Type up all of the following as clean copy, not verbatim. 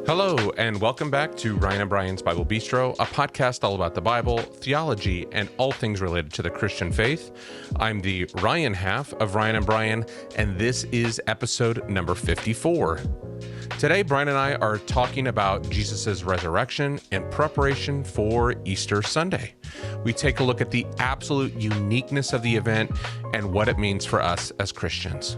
Hello, and welcome back to Ryan and Brian's Bible Bistro, a podcast all about the Bible, theology, and all things related to the Christian faith. I'm the Ryan half of Ryan and Brian, and this is episode number 54. Today, Brian and I are talking about Jesus' resurrection in preparation for Easter Sunday. We take a look at the absolute uniqueness of the event and what it means for us as Christians.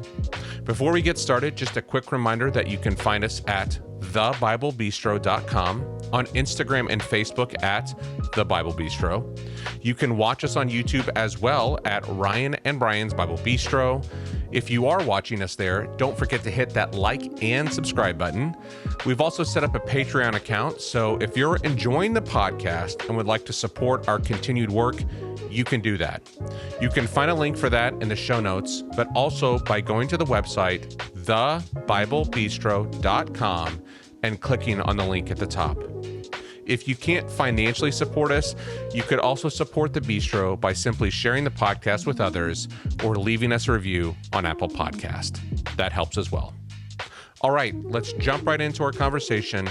Before we get started, just a quick reminder that you can find us at thebiblebistro.com, on Instagram and Facebook at The Bible Bistro. You can watch us on YouTube as well at Ryan and Brian's Bible Bistro. If you are watching us there, don't forget to hit that like and subscribe button. We've also set up a Patreon account, so if you're enjoying the podcast and would like to support our continued work, you can do that. You can find a link for that in the show notes, but also by going to the website, thebiblebistro.com, and clicking on the link at the top. If you can't financially support us, you could also support the Bistro by simply sharing the podcast with others or leaving us a review on Apple Podcast. That helps as well. All right, let's jump right into our conversation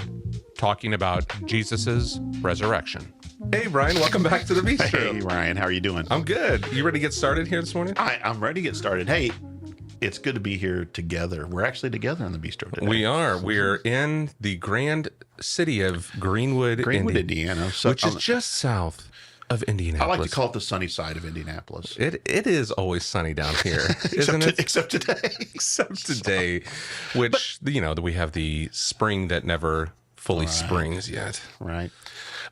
talking about Jesus's resurrection. Hey, Brian, welcome back to the Bistro. Hey, Ryan, how are you doing? I'm good. You ready to get started here this morning? I'm ready to get started. Hey, it's good to be here together. We're actually together on the Bistro today. We are. We're in the grand city of Greenwood, Indiana. So, which is just south of Indianapolis. I like to call it the sunny side of Indianapolis. It is always sunny down here, isn't it? Except today. Except today, which, we have the spring that never fully springs yet. Right.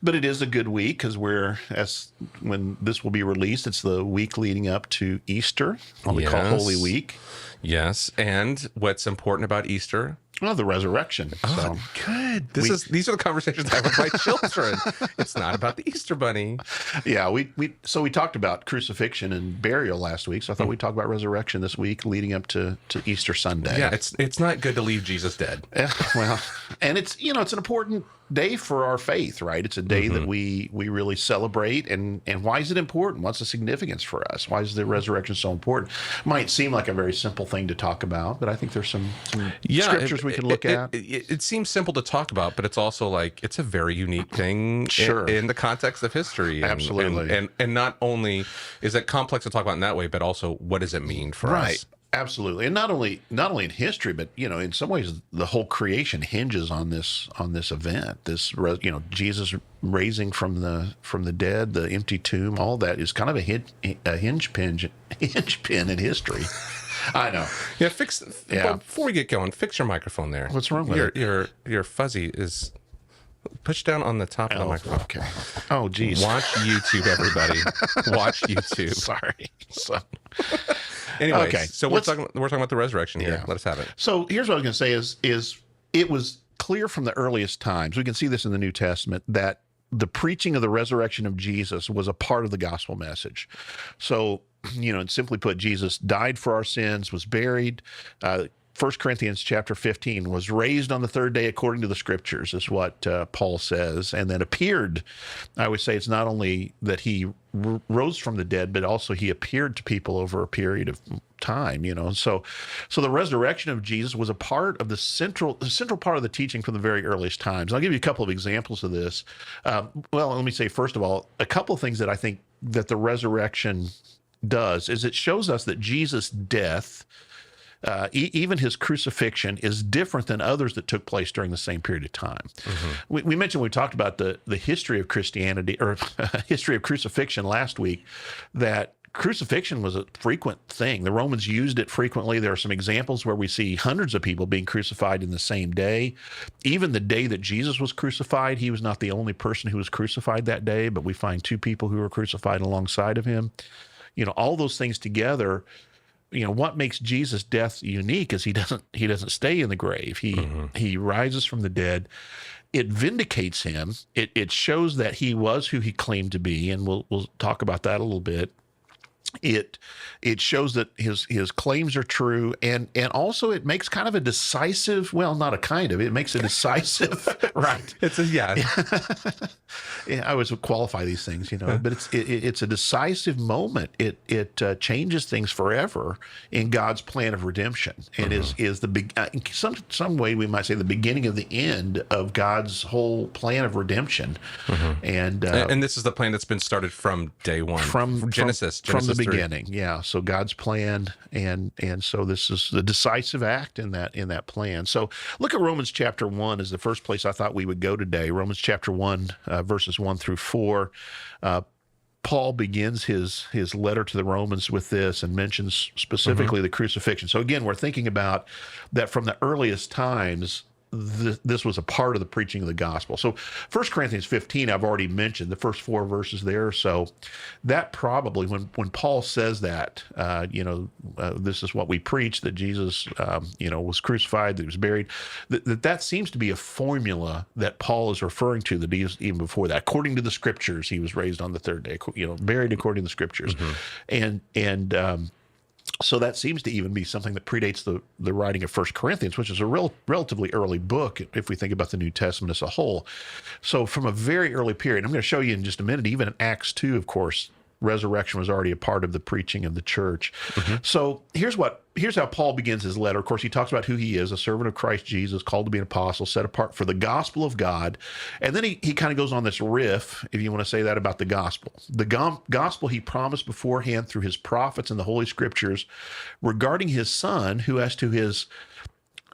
But it is a good week because when this will be released, it's the week leading up to Easter, what we call Holy Week. Yes, and what's important about Easter? Well, the resurrection. Oh, good. These are the conversations I have with my children. It's not about the Easter bunny. Yeah, we talked about crucifixion and burial last week, so I thought we'd talk about resurrection this week leading up to Easter Sunday. Yeah, it's not good to leave Jesus dead. Yeah, well, and it's an important day for our faith, right? It's a day that we really celebrate, and why is it important? What's the significance for us? Why is the resurrection so important? Might seem like a very simple thing to talk about, but I think there's some scriptures we can look at. It seems simple to talk about, but it's also like it's a very unique thing in the context of history. Absolutely. And not only is it complex to talk about in that way, but also what does it mean for us? Absolutely. And not only in history, but in some ways the whole creation hinges on this event. Jesus raising from the dead, the empty tomb, all that is kind of a hinge pin in history. I know. Yeah, before we get going, fix your microphone there. What's wrong with it? Your fuzzy is push down on the top of the microphone. Okay. Oh, geez. Watch YouTube, everybody. Watch YouTube. Sorry. Anyway, so we're talking about the resurrection here. Yeah. Let us have it. So here's what I was going to say is it was clear from the earliest times, we can see this in the New Testament, that the preaching of the resurrection of Jesus was a part of the gospel message. So, and simply put, Jesus died for our sins, was buried. 1 Corinthians chapter 15 was raised on the third day according to the scriptures, is what Paul says, and then appeared. I would say it's not only that he rose from the dead, but also he appeared to people over a period of time, So the resurrection of Jesus was a part of the central part of the teaching from the very earliest times. I'll give you a couple of examples of this. Well, let me say, first of all, a couple of things that I think that the resurrection does is it shows us that Jesus' death, even his crucifixion, is different than others that took place during the same period of time. We mentioned, we talked about the history of Christianity, or history of crucifixion last week, that crucifixion was a frequent thing. The Romans used it frequently. There are some examples where we see hundreds of people being crucified in the same day. Even the day that Jesus was crucified, he was not the only person who was crucified that day, but we find two people who were crucified alongside of him. All those things together, what makes Jesus' death unique is he doesn't stay in the grave. He rises from the dead. It vindicates him. It shows that he was who he claimed to be, and we'll talk about that a little bit. it shows that his claims are true, and also it makes kind of a decisive, well, not a kind of, it makes a decisive, right? It's a yeah. Yeah, I always qualify these things, but it's a decisive moment. It changes things forever in God's plan of redemption, and is the big some way we might say the beginning of the end of God's whole plan of redemption, and this is the plan that's been started from day one, from Genesis from the 3. beginning. Yeah, so God's plan, and so this is the decisive act in that plan. So look at Romans chapter 1 as the first place I thought we would go today. Romans chapter 1, verses 1 through 4. Paul begins his letter to the Romans with this and mentions specifically the crucifixion. So again, we're thinking about that from the earliest times. This was a part of the preaching of the gospel. So 1 Corinthians 15, I've already mentioned the first 4 verses there. So that probably, when Paul says that, this is what we preach, that Jesus, was crucified, that he was buried, that seems to be a formula that Paul is referring to, that he is even before that. According to the scriptures, he was raised on the third day, buried according to the scriptures. So that seems to even be something that predates the writing of 1 Corinthians, which is a relatively early book if we think about the New Testament as a whole. So from a very early period, I'm going to show you in just a minute, even in Acts 2, of course, resurrection was already a part of the preaching of the church. So here's how Paul begins his letter. Of course, he talks about who he is, a servant of Christ Jesus, called to be an apostle, set apart for the gospel of God. And then he kind of goes on this riff, if you want to say that, about the gospel. The gospel he promised beforehand through his prophets and the Holy Scriptures regarding his son, who as to his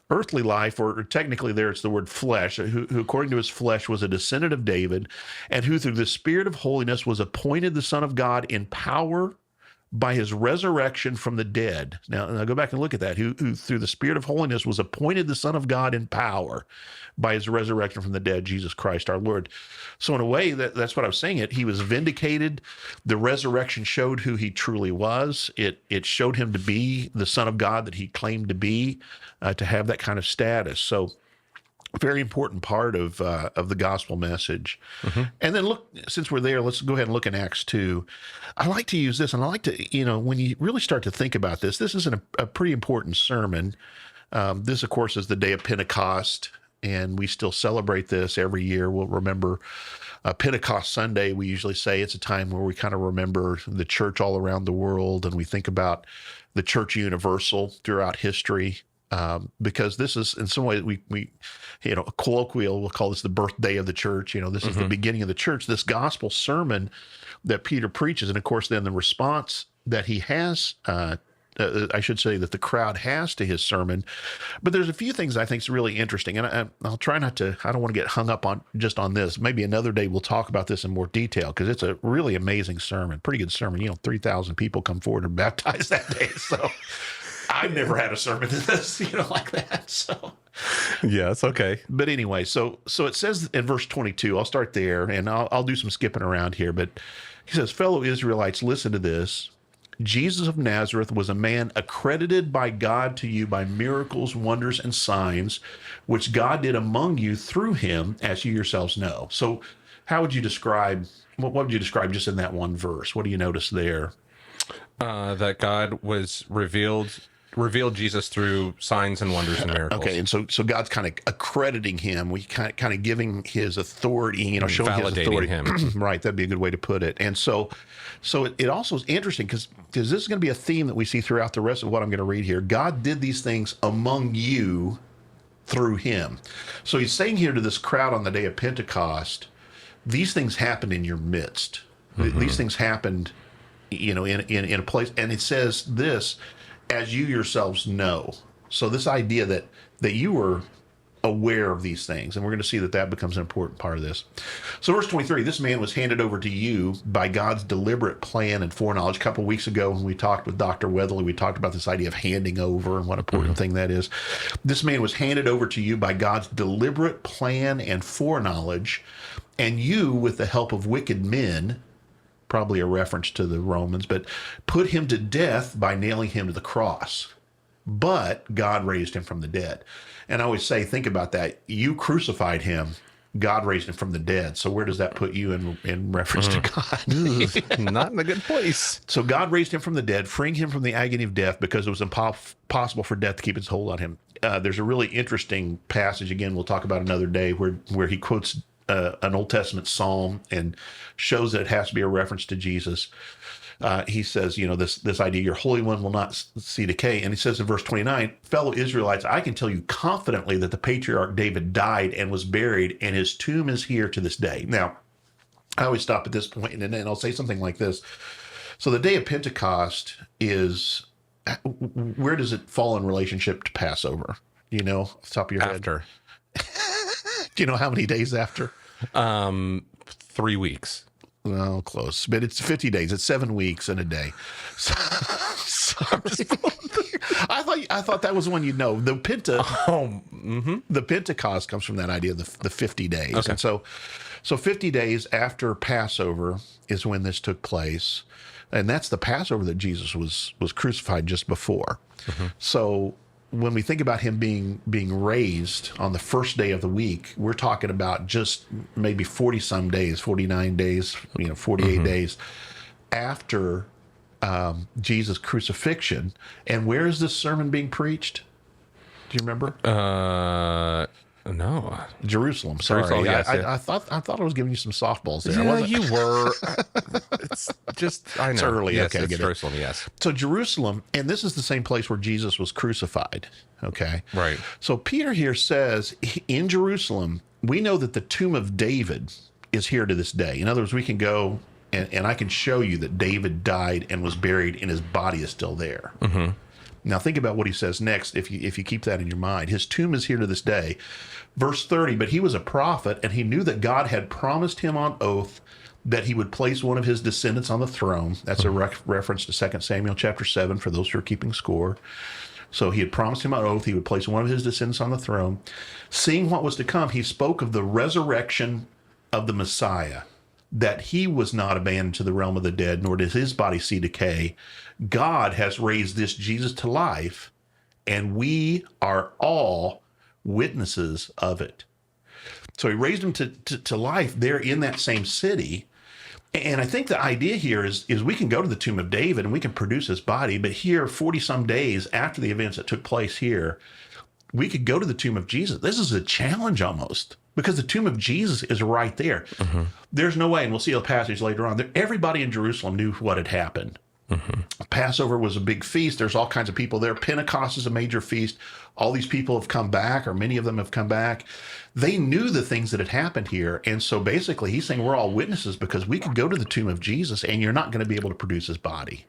earthly life, or technically there it's the word flesh, who according to his flesh was a descendant of David, and who through the Spirit of holiness was appointed the Son of God in power by his resurrection from the dead. Now go back and look at that. Who through the Spirit of holiness was appointed the Son of God in power by his resurrection from the dead, Jesus Christ our Lord. So in a way, that's what I was saying. He was vindicated. The resurrection showed who he truly was. It showed him to be the Son of God that he claimed to be, to have that kind of status. So very important part of the gospel message. And then look, since we're there, let's go ahead and look in Acts 2. I like to use this, and I like to, when you really start to think about this is a pretty important sermon. This, of course, is the day of Pentecost, and we still celebrate this every year. We'll remember Pentecost Sunday. We usually say it's a time where we kind of remember the church all around the world, and we think about the church universal throughout history. Because this is, in some ways, we colloquial, we'll call this the birthday of the church. This is the beginning of the church. This gospel sermon that Peter preaches, and of course, then the response that he has, I should say that the crowd has to his sermon. But there's a few things I think is really interesting, and I'll try not to. I don't want to get hung up on just on this. Maybe another day we'll talk about this in more detail, because it's a really amazing sermon, pretty good sermon. 3,000 people come forward and baptized that day. So. I've never had a sermon this, like that. So, yeah, it's okay. But anyway, so it says in verse 22, I'll start there, and I'll do some skipping around here. But he says, fellow Israelites, listen to this. Jesus of Nazareth was a man accredited by God to you by miracles, wonders, and signs, which God did among you through him, as you yourselves know. So how would you describe, what would you describe just in that one verse? What do you notice there? That God was revealed Jesus through signs and wonders and miracles. Okay, and so God's kind of accrediting him. We kind of giving his authority, showing his authority. Him. Right, that'd be a good way to put it. And so it also is interesting because this is going to be a theme that we see throughout the rest of what I'm going to read here. God did these things among you through him. So he's saying here to this crowd on the day of Pentecost, these things happened in your midst. These things happened, in a place, and it says this, as you yourselves know. So this idea that you were aware of these things, and we're going to see that becomes an important part of this. So verse 23, this man was handed over to you by God's deliberate plan and foreknowledge. A couple of weeks ago when we talked with Dr. Weatherly, we talked about this idea of handing over and what an important thing that is. This man was handed over to you by God's deliberate plan and foreknowledge, and you, with the help of wicked men, probably a reference to the Romans, but put him to death by nailing him to the cross. But God raised him from the dead. And I always say, think about that. You crucified him, God raised him from the dead. So where does that put you in reference to God? Not in a good place. So God raised him from the dead, freeing him from the agony of death because it was impossible for death to keep its hold on him. There's a really interesting passage, again, we'll talk about another day, where he quotes an Old Testament psalm and shows that it has to be a reference to Jesus. He says, this idea, your Holy One will not see decay. And he says in verse 29, fellow Israelites, I can tell you confidently that the patriarch David died and was buried, and his tomb is here to this day. Now, I always stop at this point, and then I'll say something like this. So the day of Pentecost is, where does it fall in relationship to Passover? Do you know off the top of your head? After. Do you know how many days after? 3 weeks. Well, close, but it's 50 days. It's 7 weeks and a day. So, sorry. I thought that was one you'd know. The Pentecost comes from that idea of the 50 days. Okay. And so 50 days after Passover is when this took place. And that's the Passover that Jesus was crucified just before. So when we think about him being raised on the first day of the week, we're talking about just maybe 40 some days, 49 days, 48 days after Jesus' crucifixion. And where is this sermon being preached? Do you remember? No. Jerusalem. Sorry, Jerusalem, yes, I thought I was giving you some softballs there. Yeah, you were. It's just, I know. It's early. Yes, Okay, I it's get it. Jerusalem, yes. So Jerusalem, and this is the same place where Jesus was crucified. Okay. Right. So Peter here says, in Jerusalem, we know that the tomb of David is here to this day. In other words, we can go and I can show you that David died and was buried and his body is still there. Now think about what he says next, if you keep that in your mind. His tomb is here to this day. Verse 30, but he was a prophet, and he knew that God had promised him on oath that he would place one of his descendants on the throne. That's a reference to 2 Samuel chapter 7 for those who are keeping score. So he had promised him on oath he would place one of his descendants on the throne. Seeing what was to come, he spoke of the resurrection of the Messiah, that he was not abandoned to the realm of the dead, nor did his body see decay. God has raised this Jesus to life, and we are all witnesses of it. So he raised him to life there in that same city. And I think the idea here is we can go to the tomb of David and we can produce his body, but here, 40 some days after the events that took place here, we could go to the tomb of Jesus. This is a challenge almost, because the tomb of Jesus is right there. There's no way, and we'll see a passage later on, that everybody in Jerusalem knew what had happened. Passover was a big feast. There's all kinds of people there. Pentecost is a major feast. All these people have come back, or many of them have come back. They knew the things that had happened here. And so basically he's saying we're all witnesses because we could go to the tomb of Jesus and you're not going to be able to produce his body.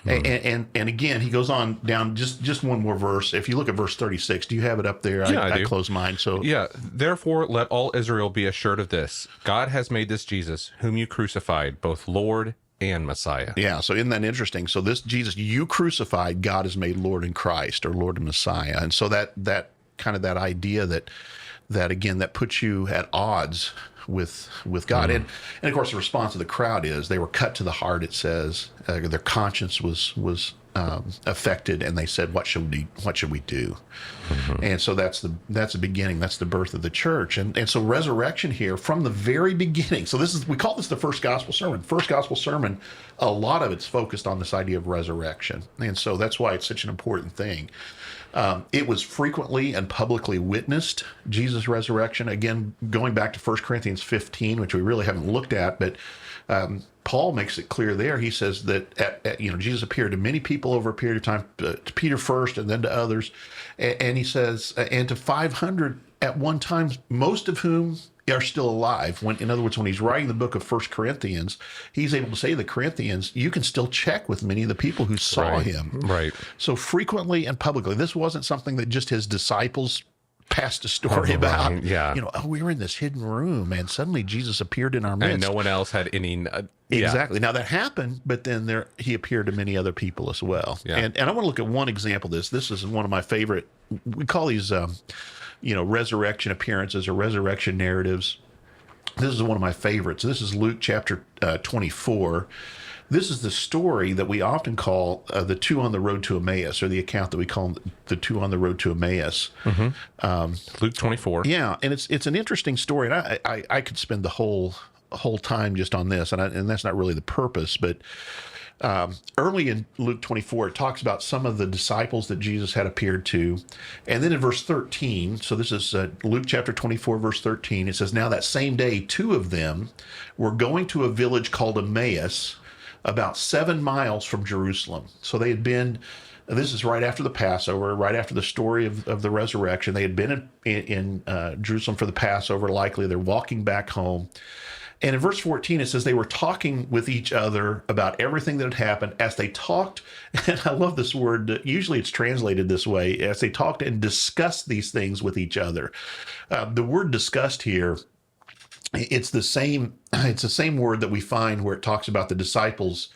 And again, he goes on down just one more verse. If you look at verse 36, do you have it up there? Yeah, I do. closed mine. So yeah, therefore let all Israel be assured of this. God has made this Jesus, whom you crucified, both Lord and Messiah. Yeah, so isn't that interesting? So this Jesus you crucified, God has made Lord and Christ, or Lord and Messiah. And so that kind of that idea that again, that puts you at odds with God. And of course the response of the crowd is they were cut to the heart. It says their conscience was affected, and they said, what should we do? And so that's the beginning. That's the birth of the church. And so resurrection here from the very beginning. So we call this the first gospel sermon. First gospel sermon, a lot of it's focused on this idea of resurrection. And so that's why it's such an important thing. It was frequently and publicly witnessed, Jesus' resurrection. Again, going back to 1 Corinthians 15, which we really haven't looked at, but Paul makes it clear there. He says that Jesus appeared to many people over a period of time, to Peter first and then to others. And he says, and to 500 at one time, most of whom are still alive. In other words, when he's writing the book of 1 Corinthians, he's able to say to the Corinthians, you can still check with many of the people who saw him. Right. So frequently and publicly, this wasn't something that just his disciples passed a story about. Yeah. We were in this hidden room and suddenly Jesus appeared in our midst. And no one else had any... Exactly. Now that happened, but then he appeared to many other people as well. Yeah. And I want to look at one example of this. This is one of my favorite, we call these, resurrection appearances or resurrection narratives. This is one of my favorites. This is Luke chapter 24. This is the story that we often call the two on the road to Emmaus, or the account that we call the two on the road to Emmaus. Luke 24. Yeah, and it's an interesting story, and I could spend the whole time just on this, and that's not really the purpose, but early in Luke 24, it talks about some of the disciples that Jesus had appeared to. And then in verse 13, so this is Luke chapter 24, verse 13, it says, "Now that same day, two of them were going to a village called Emmaus, about 7 miles from Jerusalem." So they had been, this is right after the Passover, right after the story of the resurrection. They had been in Jerusalem for the Passover, likely. They're walking back home. And in verse 14, it says they were talking with each other about everything that had happened as they talked. And I love this word. Usually it's translated this way, as they talked and discussed these things with each other. The word discussed here, it's the same word that we find where it talks about the disciples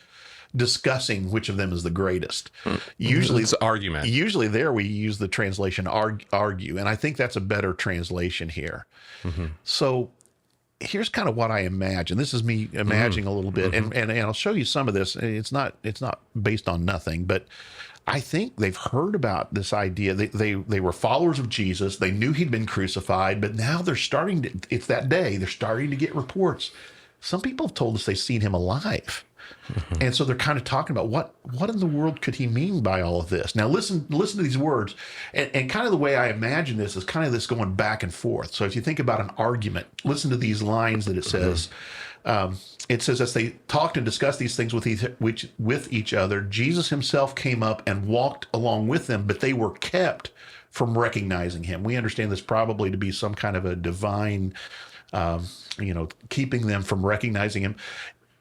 discussing which of them is the greatest. Usually it's argument. Usually there we use the translation argue. And I think that's a better translation here. So here's kind of what I imagine. This is me imagining a little bit, and I'll show you some of this. It's not based on nothing, but I think they've heard about this idea. They were followers of Jesus. They knew he'd been crucified, but now they're starting to, it's that day, they're starting to get reports. Some people have told us they've seen him alive. And so they're kind of talking about what in the world could he mean by all of this? Now listen to these words, and kind of the way I imagine this is kind of this going back and forth. So if you think about an argument, listen to these lines that it says. It says, as they talked and discussed these things with each other, Jesus himself came up and walked along with them, but they were kept from recognizing him. We understand this probably to be some kind of a divine, keeping them from recognizing him.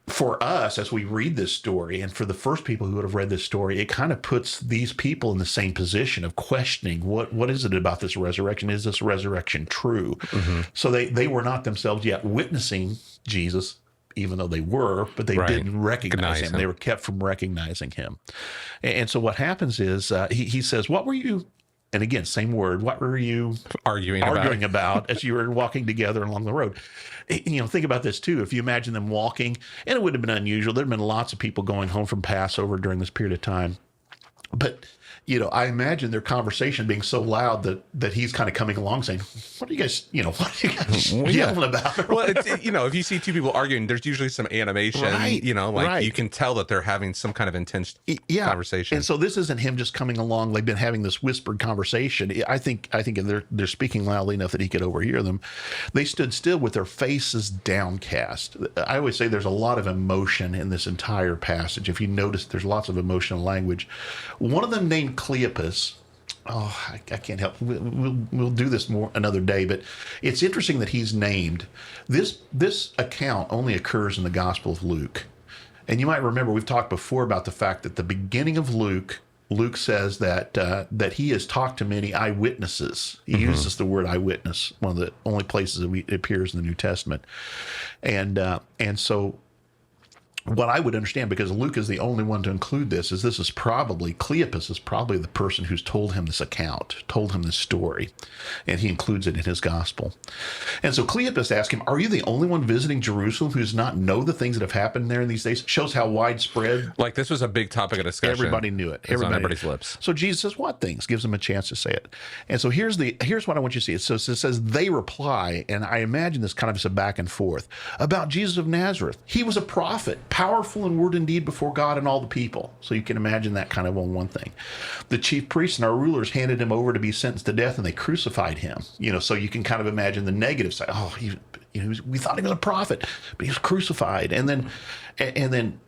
For us, as we read this story, and for the first people who would have read this story, it kind of puts these people in the same position of questioning what is it about this resurrection? Is this resurrection true? So they were not themselves yet witnessing Jesus, even though they were, but they didn't recognize him. They were kept from recognizing him. And so what happens is he says, "What were you?" And again, same word. What were you arguing about as you were walking together along the road? Think about this too. If you imagine them walking, and it would have been unusual. There'd been lots of people going home from Passover during this period of time. But I imagine their conversation being so loud that he's kind of coming along saying, what are you guys yelling about? Well, if you see two people arguing, there's usually some animation, you can tell that they're having some kind of intense conversation. And so this isn't him just coming along. They've been having this whispered conversation. I think they're speaking loudly enough that he could overhear them. They stood still with their faces downcast. I always say there's a lot of emotion in this entire passage. If you notice, there's lots of emotional language. One of them named Cleopas. I can't help. We'll do this more another day, but it's interesting that he's named. This account only occurs in the Gospel of Luke, and you might remember we've talked before about the fact that the beginning of Luke says that he has talked to many eyewitnesses. He uses the word eyewitness, one of the only places that it appears in the New Testament, and so. What I would understand, because Luke is the only one to include this is Cleopas is probably the person who's told him this account, told him this story, and he includes it in his gospel. And so Cleopas asked him, "Are you the only one visiting Jerusalem who does not know the things that have happened there in these days?" Shows how widespread. Like this was a big topic of discussion. Everybody knew it. It was on everybody's lips. So Jesus says, "What things?" Gives them a chance to say it. And so here's what I want you to see. So it says they reply, and I imagine this kind of is a back and forth about Jesus of Nazareth. He was a prophet, powerful in word and deed before God and all the people. So you can imagine that kind of on one thing. The chief priests and our rulers handed him over to be sentenced to death, and they crucified him. So you can kind of imagine the negative side. Oh, we thought he was a prophet, but he was crucified. And then,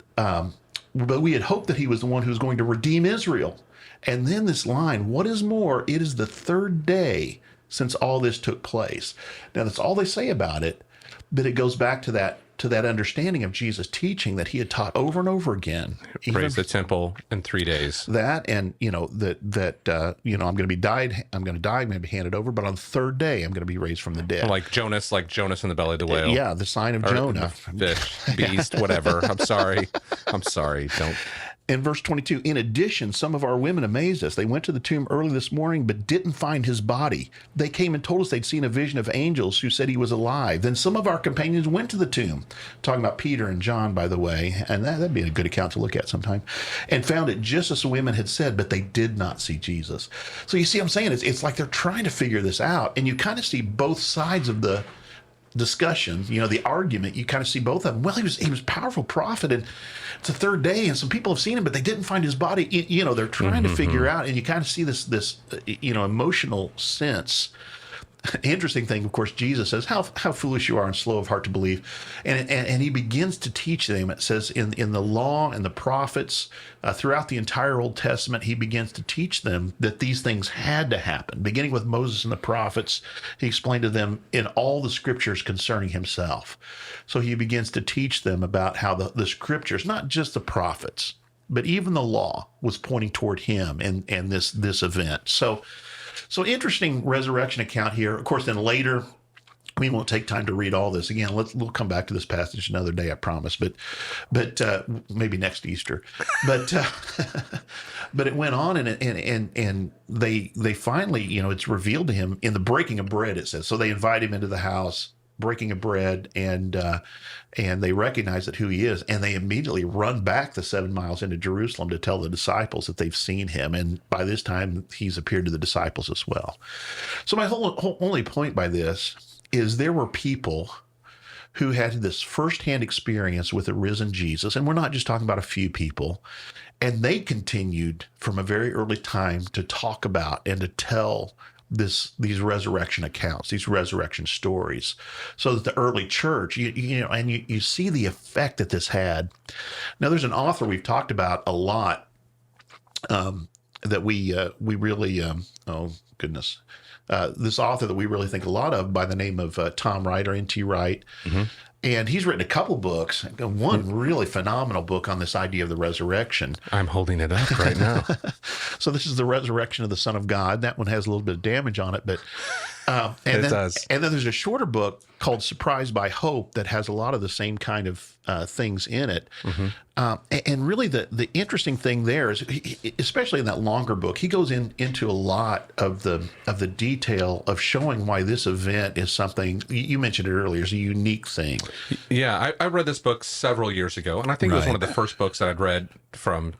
but we had hoped that he was the one who was going to redeem Israel. And then this line, what is more, it is the third day since all this took place. Now that's all they say about it, but it goes back to that understanding of Jesus' teaching that he had taught over and over again. Raise the temple in 3 days. That, and I'm going to be died. I'm going to die. I'm going to be handed over. But on the third day, I'm going to be raised from the dead. Like Jonas in the belly of the whale. Yeah, the sign of Jonah. Fish, beast, whatever. I'm sorry. Don't. In verse 22, in addition, some of our women amazed us. They went to the tomb early this morning, but didn't find his body. They came and told us they'd seen a vision of angels who said he was alive. Then some of our companions went to the tomb, talking about Peter and John, by the way, and that'd be a good account to look at sometime, and found it just as the women had said, but they did not see Jesus. So you see what I'm saying? It's like they're trying to figure this out, and you kind of see both sides of the discussion, the argument. You kind of see both of them. Well, he was a powerful prophet, and it's the third day, and some people have seen him, but they didn't find his body. They're trying to figure out, and you kind of see this emotional sense. Interesting thing, of course, Jesus says, how foolish you are and slow of heart to believe. And he begins to teach them. It says in the law and the prophets, throughout the entire Old Testament, he begins to teach them that these things had to happen. Beginning with Moses and the prophets, he explained to them in all the scriptures concerning himself. So he begins to teach them about how the scriptures, not just the prophets, but even the law, was pointing toward him and this event. So interesting resurrection account here. Of course, then later, we won't take time to read all this again. We'll come back to this passage another day, I promise. But maybe next Easter. But but it went on, and they finally, it's revealed to him in the breaking of bread. It says so. They invite him into the house, breaking of bread, and they recognize that who he is, and they immediately run back the 7 miles into Jerusalem to tell the disciples that they've seen him. And by this time, he's appeared to the disciples as well. So my whole only point by this is there were people who had this firsthand experience with the risen Jesus, and we're not just talking about a few people, and they continued from a very early time to talk about and to tell these resurrection accounts, these resurrection stories, so that the early church, you see the effect that this had. Now, there's an author we've talked about a lot that we really, this author that we really think a lot of by the name of Tom Wright, or N.T. Wright. Mm-hmm. And he's written a couple books, one really phenomenal book on this idea of the resurrection. I'm holding it up right now. So this is the resurrection of the Son of God. That one has a little bit of damage on it, but it does. And then there's a shorter book called Surprised by Hope that has a lot of the same kind of things in it. Mm-hmm. And really the interesting thing there is, especially in that longer book, he goes into a lot of the detail of showing why this event is something, you mentioned it earlier, is a unique thing. Yeah, I read this book several years ago, and I think it was one of the first books that I'd read from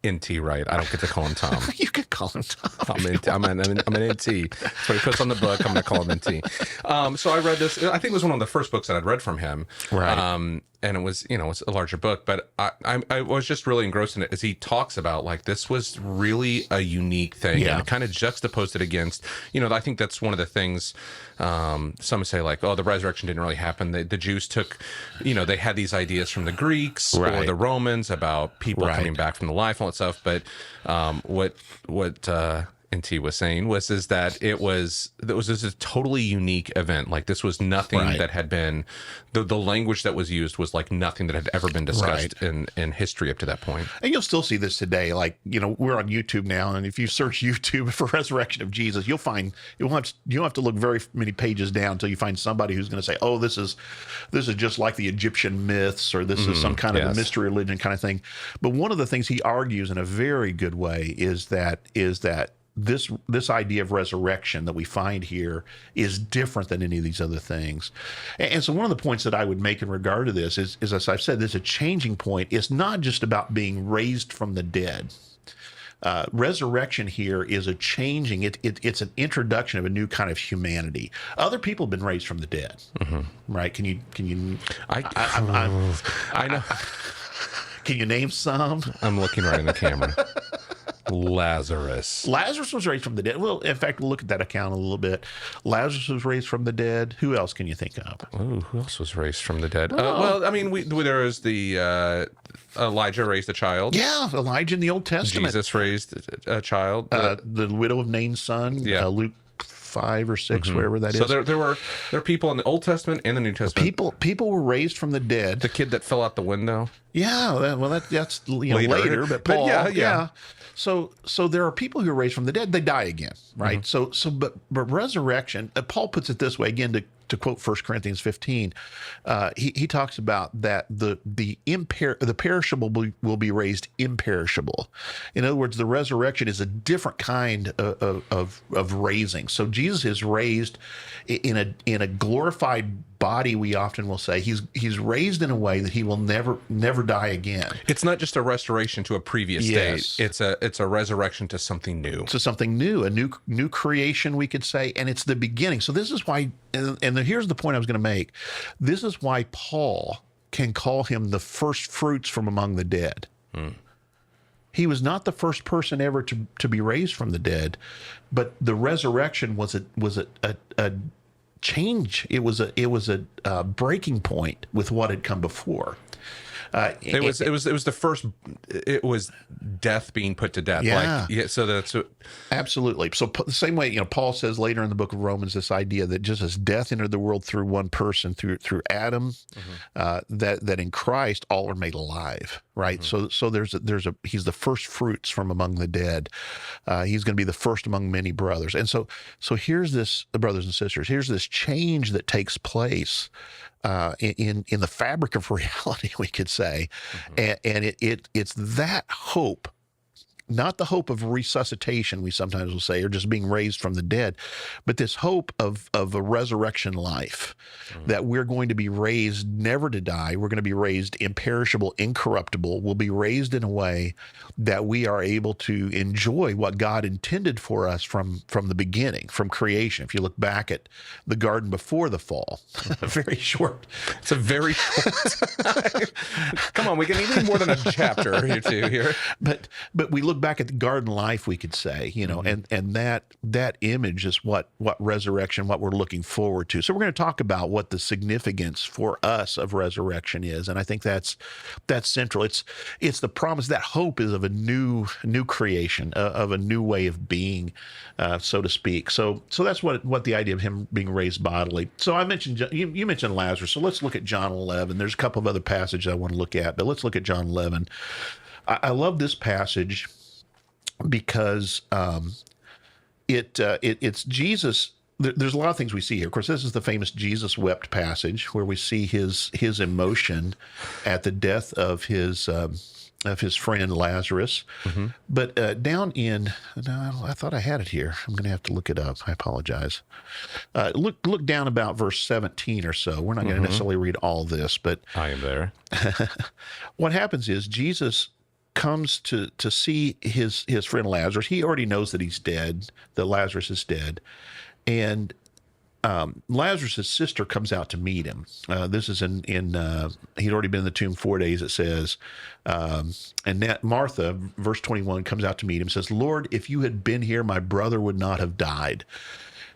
N.T. Wright. I don't get to call him Tom. You can call him Tom. I'm an N.T. So he puts on the book. I'm going to call him N.T. So I read this. I think it was one of the first books that I'd read from him. Right. And it was, it's a larger book, but I was just really engrossed in it as he talks about, like, this was really a unique thing. Yeah. And kind of juxtaposed it against, I think that's one of the things, some say, like, oh, the resurrection didn't really happen. The Jews took, they had these ideas from the Greeks or the Romans about people coming back from the life, all that stuff. But what N.T. was saying was that it was just a totally unique event. Like, this was nothing that had been, the language that was used was like nothing that had ever been discussed in history up to that point. And you'll still see this today. Like, we're on YouTube now, and if you search YouTube for resurrection of Jesus, you'll find you don't have to look very many pages down until you find somebody who's going to say, oh, this is just like the Egyptian myths, or this is some kind of a mystery religion kind of thing. But one of the things he argues in a very good way is that this idea of resurrection that we find here is different than any of these other things. And so one of the points that I would make in regard to this is, as I've said, there's a changing point. It's not just about being raised from the dead. Resurrection here is a changing. It's an introduction of a new kind of humanity. Other people have been raised from the dead, right? Can you? I know. Can you name some? I'm looking right in the camera. Lazarus was raised from the dead. Well, in fact, we'll look at that account a little bit. Lazarus was raised from the dead. Who else can you think of? Oh, who else was raised from the dead? Well, I mean, there is the Elijah raised a child. Yeah, Elijah in the Old Testament. Jesus raised a child. The widow of Nain's son. Yeah. Luke 5 or 6, wherever that is. So there are people in the Old Testament and the New Testament. People were raised from the dead. The kid that fell out the window. Yeah, that's later, but Paul. But yeah. So there are people who are raised from the dead. They die again, right? Mm-hmm. But resurrection. Paul puts it this way again to quote 1 Corinthians 15, he talks about that the perishable will be raised imperishable. In other words, the resurrection is a different kind of raising. So Jesus is raised in a glorified body. We often will say he's raised in a way that he will never die again. It's not just a restoration to a previous state. It's a resurrection to something new. To something new, a new creation, we could say, and it's the beginning. So this is why, and here's the point I was going to make. This is why Paul can call him the first fruits from among the dead. He was not the first person ever to be raised from the dead, but the resurrection was a change. It was a breaking point with what had come before. It was the first. It was death being put to death. Yeah. So that's what, absolutely. So the same way, Paul says later in the book of Romans, this idea that just as death entered the world through one person, through Adam, that in Christ all are made alive. Right. So he's the first fruits from among the dead. He's going to be the first among many brothers. And so here's this, brothers and sisters. Here's this change that takes place in the fabric of reality, we could say, and it's that hope, not the hope of resuscitation, we sometimes will say, or just being raised from the dead, but this hope of a resurrection life, that we're going to be raised never to die. We're going to be raised imperishable, incorruptible. We'll be raised in a way that we are able to enjoy what God intended for us from the beginning, from creation. If you look back at the garden before the fall, very short. It's a very short time. Come on, we can need more than a chapter or two here. But we look back at the garden life, we could say, and that image is what resurrection, what we're looking forward to. So we're going to talk about what the significance for us of resurrection is, and I think that's central. It's the promise. That hope is of a new creation, of a new way of being, so to speak. So that's what the idea of him being raised bodily. So I mentioned you mentioned Lazarus. So let's look at John 11. There's a couple of other passages I want to look at, but let's look at John 11. I love this passage because it's Jesus. There's a lot of things we see here. Of course, this is the famous Jesus wept passage where we see his emotion at the death of his friend Lazarus. But down in, I thought I had it here. I'm going to have to look it up. I apologize. Look down about verse 17 or so. We're not going to necessarily read all this, but I am there. What happens is Jesus comes to see his friend Lazarus. He already knows that he's dead, that Lazarus is dead. And Lazarus' sister comes out to meet him. This is in he'd already been in the tomb 4 days, it says. And that Martha, verse 21, comes out to meet him, says, "Lord, if you had been here, my brother would not have died."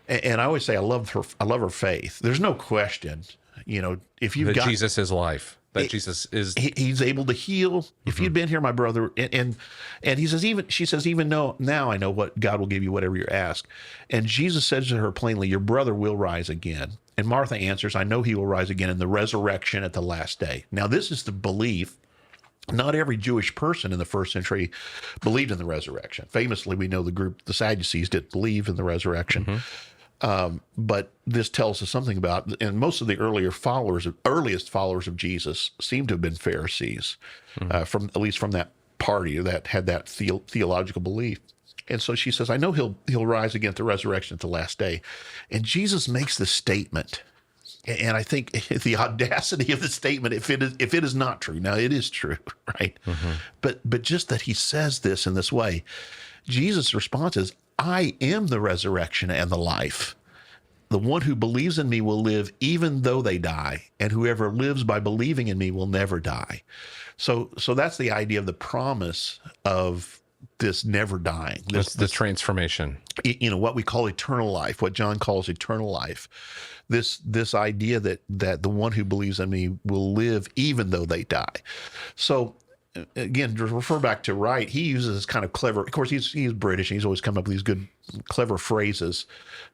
And I always say I love her faith. There's no question, if you've got Jesus is life. That Jesus is, he's able to heal. If you'd been here, my brother, and he says, she says, even now I know what God will give you whatever you ask. And Jesus says to her plainly, your brother will rise again. And Martha answers, I know he will rise again in the resurrection at the last day. Now, this is the belief. Not every Jewish person in the first century believed in the resurrection. Famously, we know the Sadducees didn't believe in the resurrection. But this tells us something about, and most of the earliest followers of Jesus seem to have been Pharisees, at least from that party that had that theological belief. And so she says, I know he'll rise again at the resurrection at the last day. And Jesus makes this statement. And I think the audacity of the statement, if it is not true, now it is true, right? But just that he says this in this way, Jesus' response is, I am the resurrection and the life. The one who believes in me will live even though they die, and whoever lives by believing in me will never die. So that's the idea of the promise of this never dying. That's the transformation. What we call eternal life, what John calls eternal life. This idea that the one who believes in me will live even though they die. So again, to refer back to Wright, he uses this kind of clever, of course, he's British, and he's always come up with these good, clever phrases,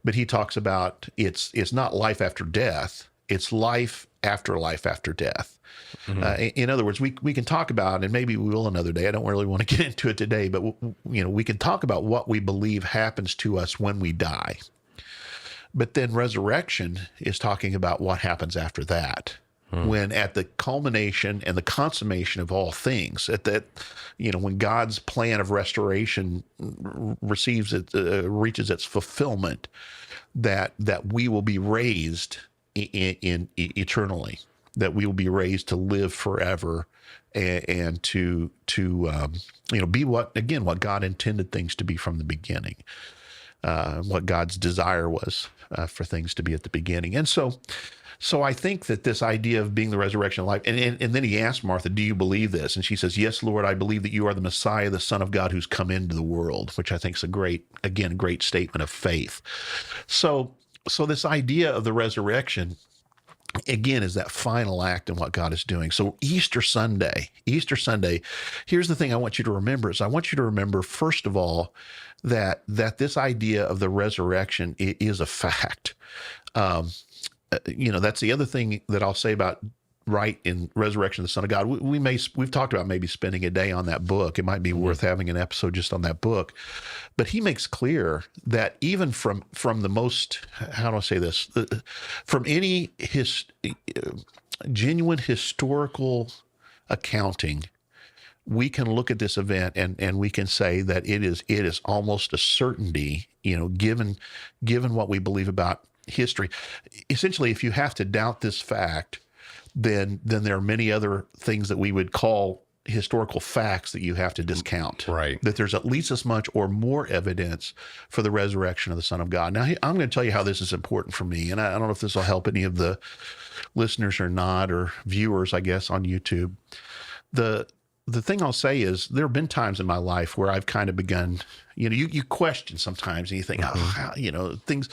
but he talks about it's not life after death, it's life after death. In other words, we can talk about, and maybe we will another day, I don't really want to get into it today, but we can talk about what we believe happens to us when we die. But then resurrection is talking about what happens after that. When at the culmination and the consummation of all things, at that, when God's plan of restoration reaches its fulfillment, that we will be raised in eternally, that we will be raised to live forever, and to be what God intended things to be from the beginning, what God's desire was for things to be at the beginning, and so I think that this idea of being the resurrection of life, and then he asked Martha, "Do you believe this?" And she says, "Yes, Lord, I believe that you are the Messiah, the Son of God, who's come into the world," which I think is a great statement of faith. So this idea of the resurrection, again, is that final act in what God is doing. So Easter Sunday, here's the thing I want you to remember is I want you to remember, first of all, that this idea of the resurrection is a fact. That's the other thing that I'll say about right in Resurrection of the Son of God. We've talked about maybe spending a day on that book. It might be worth having an episode just on that book. But he makes clear that even from the most, how do I say this, from any genuine historical accounting, we can look at this event and we can say that it is almost a certainty, given what we believe about history. Essentially, if you have to doubt this fact, then there are many other things that we would call historical facts that you have to discount. Right. That there's at least as much or more evidence for the resurrection of the Son of God. Now, I'm going to tell you how this is important for me, and I don't know if this will help any of the listeners or not, or viewers, I guess, on YouTube. The thing I'll say is there have been times in my life where I've kind of begun, you question sometimes and you think, things,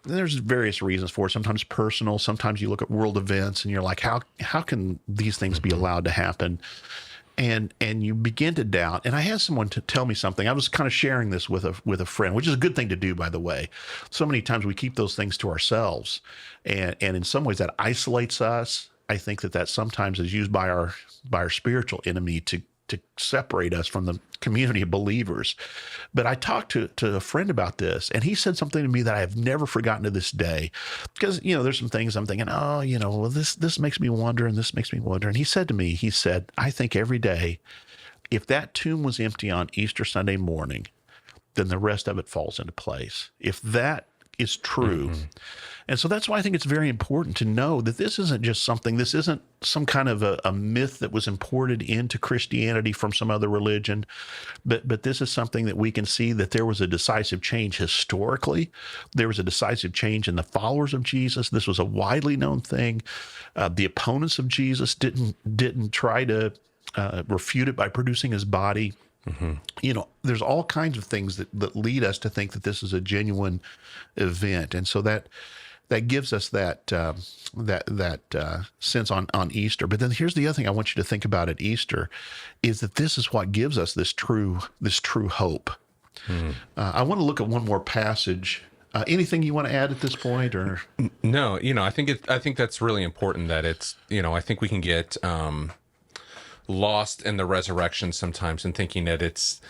there's various reasons for it. Sometimes personal, sometimes you look at world events and you're like, how can these things be allowed to happen? And you begin to doubt. And I had someone to tell me something. I was kind of sharing this with a friend, which is a good thing to do, by the way. So many times we keep those things to ourselves. And in some ways that isolates us. I think that sometimes is used by our spiritual enemy to separate us from the community of believers. But I talked to a friend about this, and he said something to me that I have never forgotten to this day. Because, there's some things I'm thinking, well, this makes me wonder, and this makes me wonder. And he said to me, I think every day, if that tomb was empty on Easter Sunday morning, then the rest of it falls into place. If that is true. And so that's why I think it's very important to know that this isn't some kind of a myth that was imported into Christianity from some other religion, but this is something that we can see that there was a decisive change historically. There was a decisive change in the followers of Jesus. This was a widely known thing. The opponents of Jesus didn't try to refute it by producing his body. There's all kinds of things that lead us to think that this is a genuine event, and so that gives us that sense on Easter. But then here's the other thing I want you to think about at Easter is that this is what gives us this true hope. I want to look at one more passage. Anything you want to add at this point, or no? I think that's really important. That it's I think we can get lost in the resurrection sometimes and thinking that it's,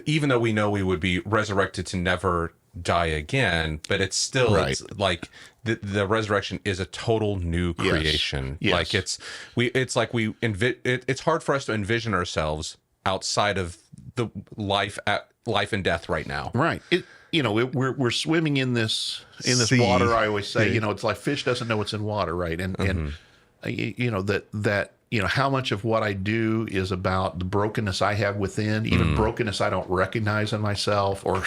even though we know we would be resurrected to never die again, but it's still right. It's like the resurrection is a total new creation. Yes. Like it's hard for us to envision ourselves outside of the life and death right now. Right. We're swimming in this sea. Water. I always say, it's like fish doesn't know it's in water, right? And how much of what I do is about the brokenness I have within, even brokenness I don't recognize in myself, or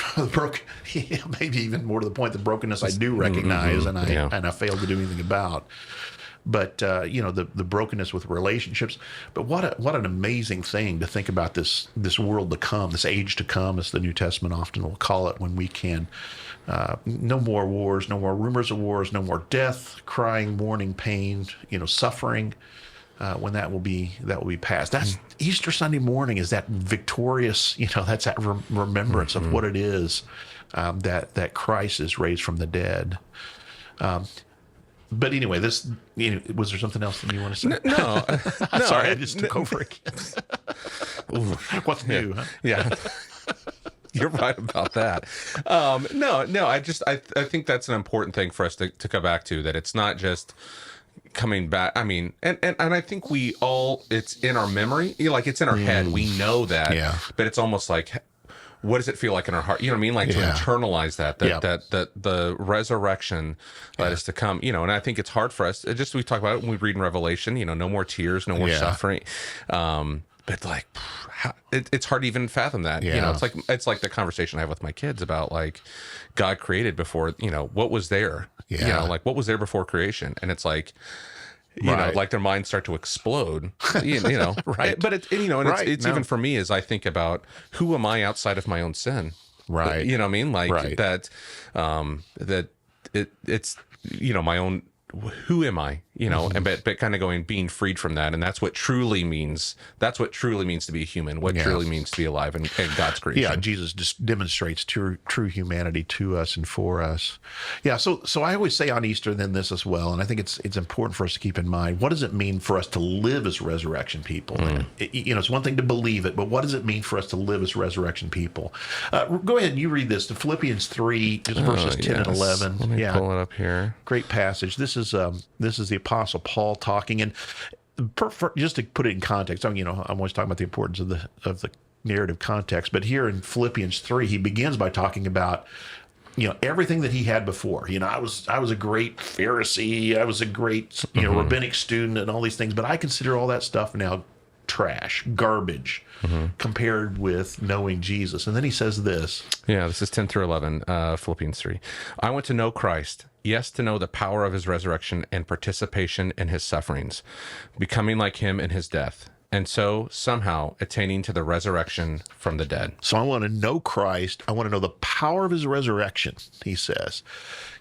maybe even more to the point, the brokenness I do recognize and I fail to do anything about. But the brokenness with relationships. But what an amazing thing to think about this world to come, this age to come, as the New Testament often will call it, when we can no more wars, no more rumors of wars, no more death, crying, mourning, pain, suffering. When that will be past. That's Easter Sunday morning. Is that victorious? That's that remembrance of what it is that Christ is raised from the dead. But anyway, was there something else that you want to say? No. Sorry, I just took over again. What's new? Huh? Yeah. You're right about that. No. I think that's an important thing for us to come back to, that it's not just coming back. I mean, and I think we all, it's in our memory, like it's in our head. We know that, but it's almost like, what does it feel like in our heart? You know what I mean? Like to internalize that the resurrection that is to come, and I think it's hard for us. We talk about it when we read in Revelation, no more tears, no more suffering. But like, it's hard to even fathom that. It's like the conversation I have with my kids about like God created before, what was there, like what was there before creation? And it's like, like their minds start to explode, right. But it's even for me, as I think about who am I outside of my own sin, right? You know what I mean? Like that, it's, my own, who am I, and but kind of being freed from that. And that's what truly means to be human, what truly means to be alive in God's creation. Yeah. Jesus just demonstrates true humanity to us and for us. Yeah. So I always say on Easter then this as well. And I think it's important for us to keep in mind, what does it mean for us to live as resurrection people? It's one thing to believe it, but what does it mean for us to live as resurrection people? Go ahead and you read this, to Philippians 3, just verses 10 and 11. Let me pull it up here. Great passage. This is the Apostle Paul talking, and just to put it in context, I'm always talking about the importance of the narrative context, but here in Philippians 3, he begins by talking about everything that he had before. I was a great Pharisee, I was a great rabbinic student, and all these things, but I consider all that stuff now trash, garbage, compared with knowing Jesus. And then he says this. Yeah, this is 10 through 11, Philippians 3. I want to know Christ, yes, to know the power of his resurrection and participation in his sufferings, becoming like him in his death, and so somehow attaining to the resurrection from the dead. So I want to know Christ. I want to know the power of his resurrection, he says.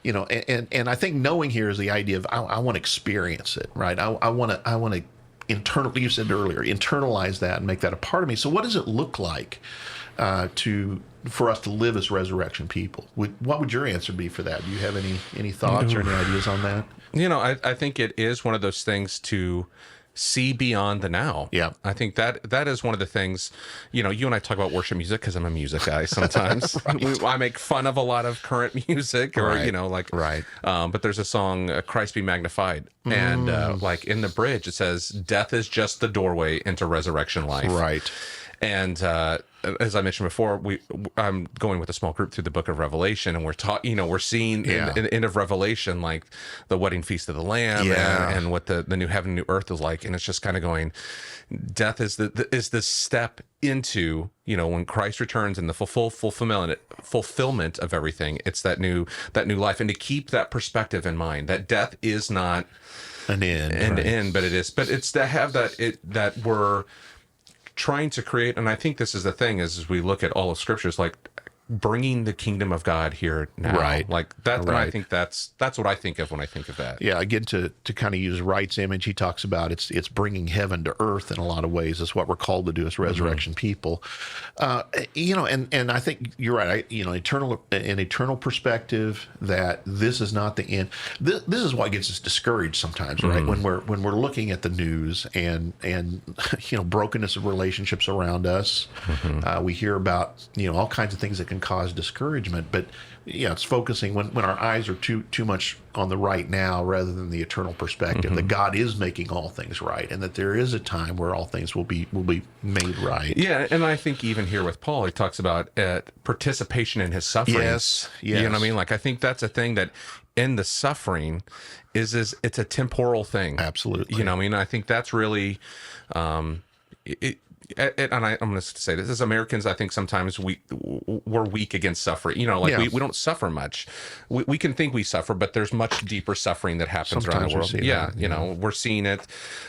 And I think knowing here is the idea of I want to experience it, right? I want to internally, you said earlier, internalize that and make that a part of me. So what does it look like for us to live as resurrection people? What would your answer be for that? Do you have any thoughts or any ideas on that? I think it is one of those things to see beyond the now. Yeah. I think that is one of the things, you and I talk about worship music because I'm a music guy sometimes. I make fun of a lot of current music or, but there's a song, Christ Be Magnified. And like in the bridge, it says, death is just the doorway into resurrection life. Right. And as I mentioned before, I'm going with a small group through the book of Revelation, and we're seeing in the end of Revelation, like the wedding feast of the Lamb and what the new heaven, new earth is like. And it's just kind of going, death is the step into, when Christ returns and the fulfillment of everything. It's that new life. And to keep that perspective in mind, that death is not an end, but it's to have that we're trying to create, and I think this is the thing, is as we look at all of scriptures, like bringing the kingdom of God here now, right? Like that. Right. I think that's what I think of when I think of that. Yeah, again, to kind of use Wright's image, he talks about it's bringing heaven to earth in a lot of ways. Is what we're called to do as resurrection people. And I think you're right. An eternal perspective, that this is not the end. This is what gets us discouraged sometimes, right? When we're looking at the news and brokenness of relationships around us, we hear about all kinds of things that can cause discouragement, but it's focusing when our eyes are too much on the right now rather than the eternal perspective, that God is making all things right, and that there is a time where all things will be made right. Yeah, and I think even here with Paul, he talks about participation in his suffering. Yes. You know what I mean? Like, I think that's a thing that in the suffering is it's a temporal thing. Absolutely. You know what I mean? I think that's really and I'm going to say this, as Americans, I think sometimes we're weak against suffering. We don't suffer much. We can think we suffer, but there's much deeper suffering that happens sometimes around the world. We're seeing it,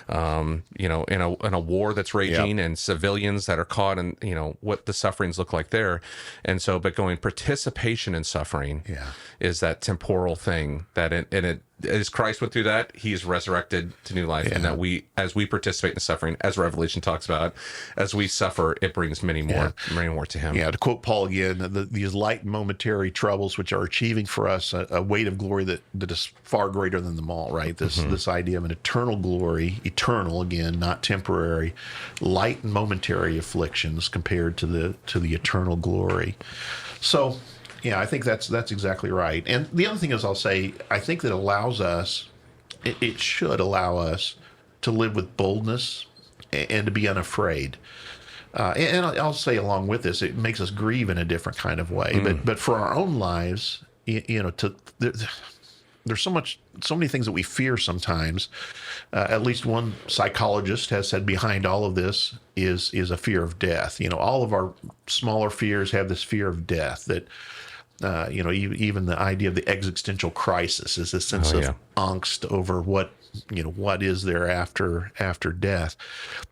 in a war that's raging, and civilians that are caught, and what the sufferings look like there. And so, but participation in suffering is that temporal thing that as Christ went through that, he's resurrected to new life, and that as we participate in suffering, as Revelation talks about, as we suffer, it brings many more to him. Yeah, to quote Paul again, these light momentary troubles which are achieving for us a weight of glory that is far greater than them all, right? This idea of an eternal glory, eternal again, not temporary, light and momentary afflictions compared to the eternal glory. So, yeah, I think that's exactly right. And the other thing is, I'll say, I think that allows us, it should allow us to live with boldness and to be unafraid. And I'll say along with this, it makes us grieve in a different kind of way. But for our own lives, there's so many things that we fear sometimes. At least one psychologist has said behind all of this is a fear of death. All of our smaller fears have this fear of death that, even the idea of the existential crisis is a sense of angst over what is there after death.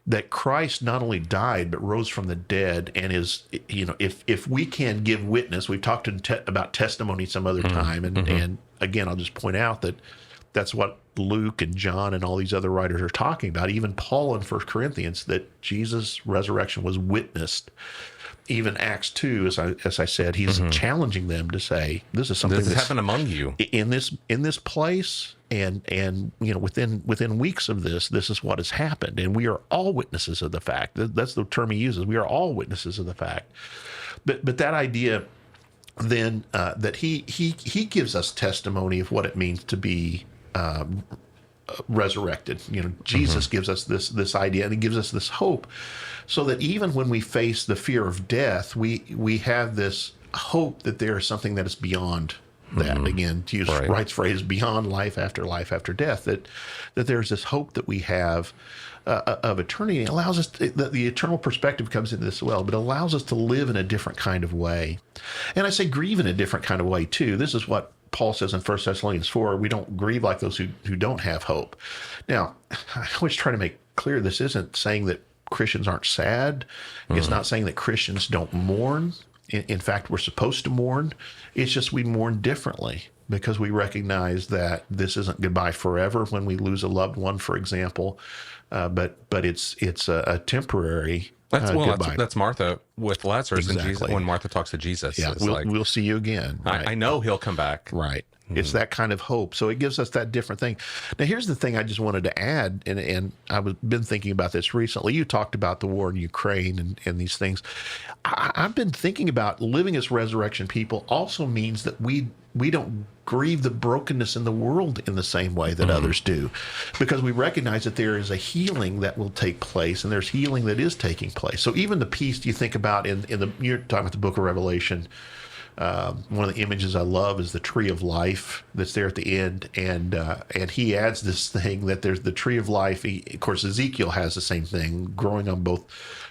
That Christ not only died but rose from the dead, and is, if we can give witness, we've talked about testimony some other time, and again, I'll just point out that that's what Luke and John and all these other writers are talking about. Even Paul in 1 Corinthians, that Jesus' resurrection was witnessed. Even Acts 2, as I said, he's challenging them to say, this is something that's happened among you in this place, and within weeks of this is what has happened, and we are all witnesses of the fact. That's the term he uses. We are all witnesses of the fact. But that idea then that he gives us testimony of what it means to be resurrected. Jesus gives us this idea, and he gives us this hope, so that even when we face the fear of death, we have this hope that there is something that is beyond that. Again, to use Wright's phrase, beyond life after death, that there's this hope that we have of eternity. It allows us the eternal perspective comes into this as well, but it allows us to live in a different kind of way. And I say grieve in a different kind of way too. This is what Paul says in 1 Thessalonians 4, we don't grieve like those who don't have hope. Now, I always try to make clear, this isn't saying that Christians aren't sad. It's not saying that Christians don't mourn. In fact, we're supposed to mourn. It's just we mourn differently, because we recognize that this isn't goodbye forever when we lose a loved one, for example, but it's a temporary goodbye. That's Martha with Lazarus, and Jesus, when Martha talks to Jesus. Yeah, we'll see you again. Right? I know he'll come back. Right. It's that kind of hope. So it gives us that different thing. Now, here's the thing I just wanted to add, and I've been thinking about this recently. You talked about the war in Ukraine and these things. I've been thinking about living as resurrection people also means that we don't grieve the brokenness in the world in the same way that others do, because we recognize that there is a healing that will take place, and there's healing that is taking place. So even the peace you think about you're talking about the book of Revelation. One of the images I love is the tree of life that's there at the end, and he adds this thing that there's the tree of life. Of course, Ezekiel has the same thing, growing on both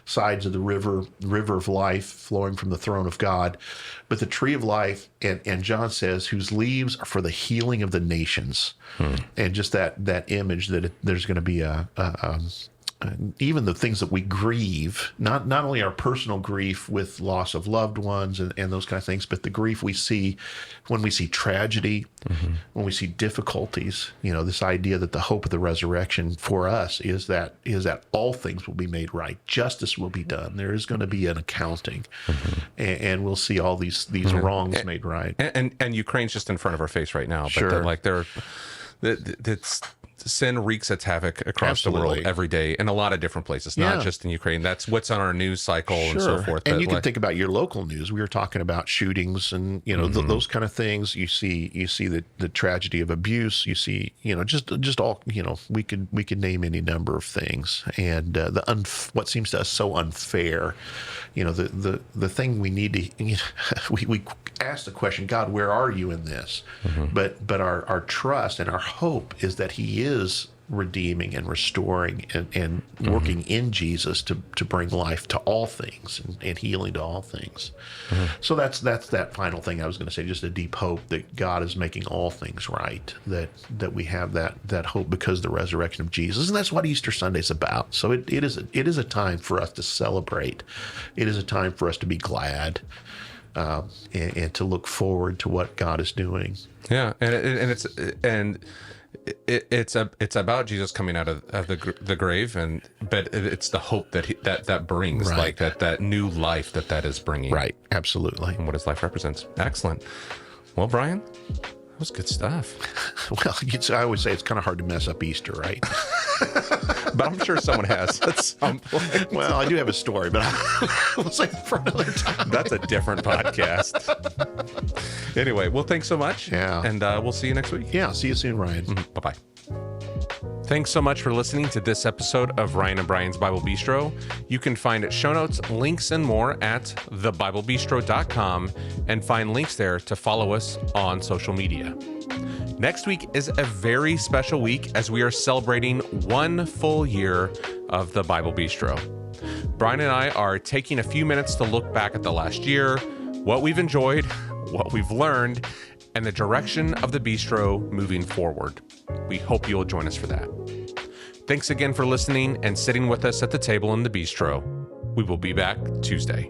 sides of the river of life, flowing from the throne of God. But the tree of life, and John says, whose leaves are for the healing of the nations, and just that image that there's going to be even the things that we grieve, not only our personal grief with loss of loved ones and those kind of things, but the grief we see when we see tragedy, when we see difficulties. This idea that the hope of the resurrection for us is that all things will be made right, justice will be done. There is going to be an accounting, and we'll see all these wrongs made right. And Ukraine's just in front of our face right now. But it's sin wreaks its havoc across the world every day in a lot of different places, not just in Ukraine. That's what's on our news cycle and so forth. And you can think about your local news. We were talking about shootings and those kind of things. You see the tragedy of abuse. You see just all we could name any number of things. And what seems to us so unfair. The thing we need to we ask the question, God, where are you in this? But our trust and our hope is that He is redeeming and restoring and working in Jesus to bring life to all things and healing to all things. So that's that final thing I was going to say, just a deep hope that God is making all things right, that we have that hope because of the resurrection of Jesus. And that's what Easter Sunday is about. So it is a time for us to celebrate. It is a time for us to be glad. and to look forward to what God is doing. Yeah, it's about Jesus coming out of the grave, but it's the hope that brings, Right. like that new life that is bringing, Right. Absolutely. and what his life represents. Excellent. Well, Brian, that was good stuff. Well, I always say it's kind of hard to mess up Easter, right? But I'm sure someone has at some point. Well, I do have a story, but we'll save it for another time. That's a different podcast. Anyway, well, thanks so much. Yeah. And we'll see you next week. Yeah. See you soon, Ryan. Bye-bye. Thanks so much for listening to this episode of Ryan and Brian's Bible Bistro. You can find show notes, links, and more at thebiblebistro.com and find links there to follow us on social media. Next week is a very special week as we are celebrating 1 full year of the Bible Bistro. Brian and I are taking a few minutes to look back at the last year, what we've enjoyed, what we've learned, and the direction of the bistro moving forward. We hope you'll join us for that. Thanks again for listening and sitting with us at the table in the bistro. We will be back Tuesday.